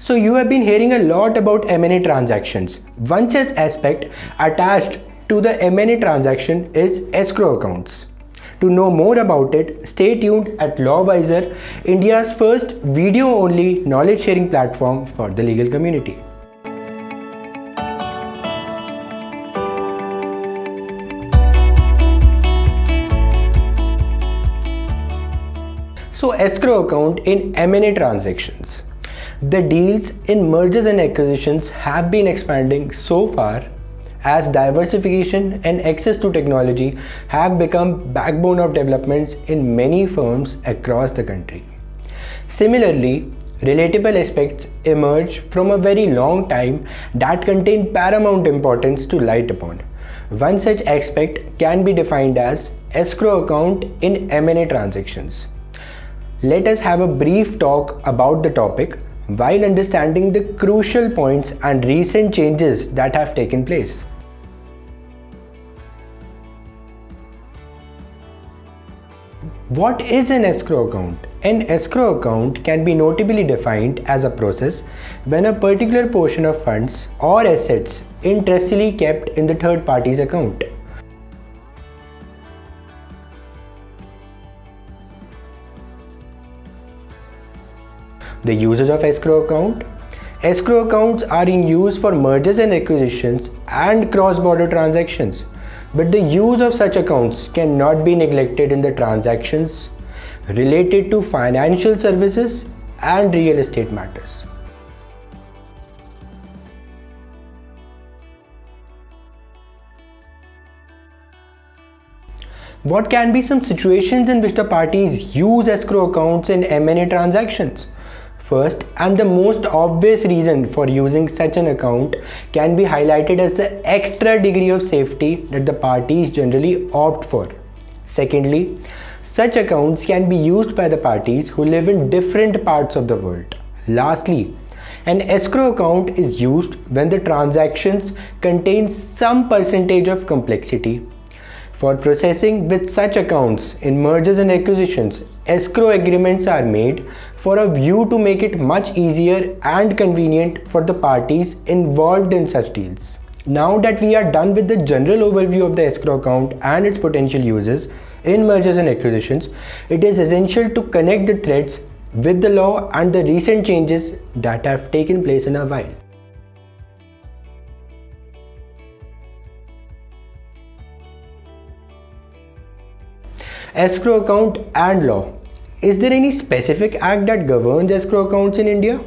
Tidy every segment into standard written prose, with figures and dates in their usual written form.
So you have been hearing a lot about M&A transactions. One such aspect attached to the M&A transaction is escrow accounts. To know more about it, stay tuned at LawWiser, India's first video-only knowledge-sharing platform for the legal community. So escrow account in M&A transactions. The deals in mergers and acquisitions have been expanding so far as diversification and access to technology have become backbone of developments in many firms across the country. Similarly, relatable aspects emerge from a very long time that contain paramount importance to light upon. One such aspect can be defined as escrow account in M&A transactions. Let us have a brief talk about the topic while understanding the crucial points and recent changes that have taken place. What is an escrow account? An escrow account can be notably defined as a process when a particular portion of funds or assets is trustily kept in the third party's account. The uses of escrow account. Escrow accounts are in use for mergers and acquisitions and cross-border transactions, but the use of such accounts cannot be neglected in the transactions related to financial services and real estate matters. What can be some situations in which the parties use escrow accounts in M&A transactions? First, and the most obvious reason for using such an account can be highlighted as the extra degree of safety that the parties generally opt for. Secondly, such accounts can be used by the parties who live in different parts of the world. Lastly, an escrow account is used when the transactions contain some percentage of complexity. For processing with such accounts in mergers and acquisitions, escrow agreements are made for a view to make it much easier and convenient for the parties involved in such deals. Now that we are done with the general overview of the escrow account and its potential uses in mergers and acquisitions, it is essential to connect the threads with the law and the recent changes that have taken place in a while. Escrow account and law. Is there any specific act that governs escrow accounts in India?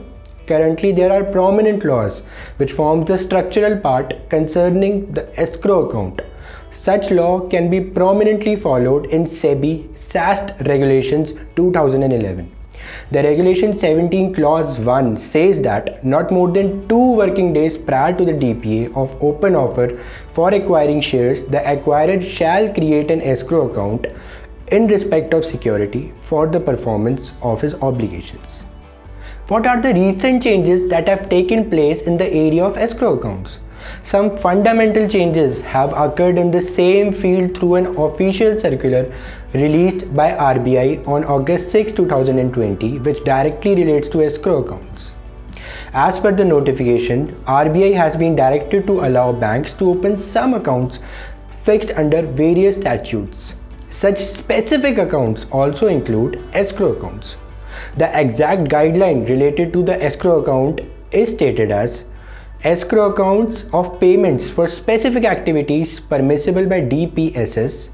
Currently, there are prominent laws which form the structural part concerning the escrow account. Such law can be prominently followed in SEBI SAST Regulations 2011. The Regulation 17 Clause 1 says that not more than 2 working days prior to the DPA of open offer for acquiring shares, the acquirer shall create an escrow account in respect of security for the performance of his obligations. What are the recent changes that have taken place in the area of escrow accounts? Some fundamental changes have occurred in the same field through an official circular released by RBI on August 6, 2020, which directly relates to escrow accounts. As per the notification, RBI has been directed to allow banks to open some accounts fixed under various statutes. Such specific accounts also include escrow accounts. The exact guideline related to the escrow account is stated as escrow accounts of payments for specific activities permissible by DPSS,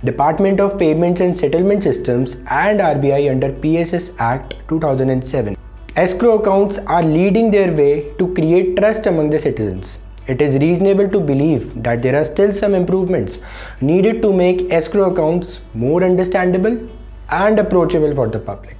Department of Payments and Settlement Systems and RBI under PSS Act 2007. Escrow accounts are leading their way to create trust among the citizens. It is reasonable to believe that there are still some improvements needed to make escrow accounts more understandable and approachable for the public.